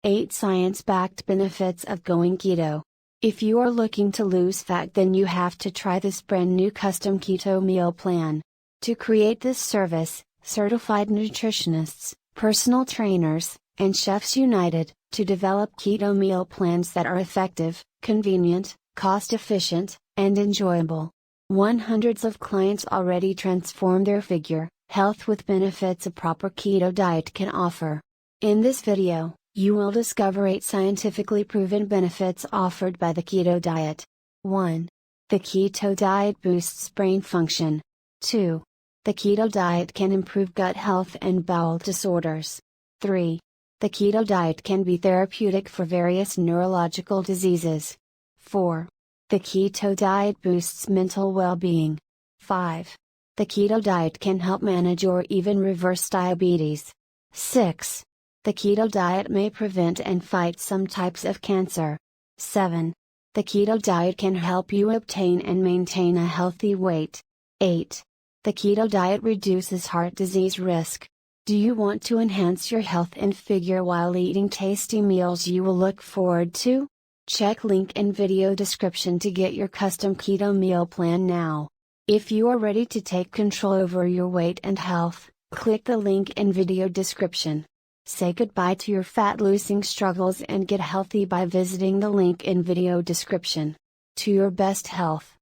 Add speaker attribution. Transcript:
Speaker 1: 8 Science-backed benefits of going keto. If you are looking to lose fat, then you have to try this brand new custom keto meal plan. To create this service, certified nutritionists, personal trainers, and chefs united to develop keto meal plans that are effective, convenient, cost-efficient, and enjoyable. Hundreds of clients already transform their figure, health with benefits a proper keto diet can offer. In this video, you will discover 8 scientifically proven benefits offered by the keto diet. 1. The keto diet boosts brain function. 2. The keto diet can improve gut health and bowel disorders. 3. The keto diet can be therapeutic for various neurological diseases. 4. The keto diet boosts mental well-being. 5. The keto diet can help manage or even reverse diabetes. 6. The keto diet may prevent and fight some types of cancer. 7. The keto diet can help you obtain and maintain a healthy weight. 8. The keto diet reduces heart disease risk. Do you want to enhance your health and figure while eating tasty meals you will look forward to? Check link in video description to get your custom keto meal plan now. If you are ready to take control over your weight and health, click the link in video description. Say goodbye to your fat losing struggles and get healthy by visiting the link in video description. To your best health.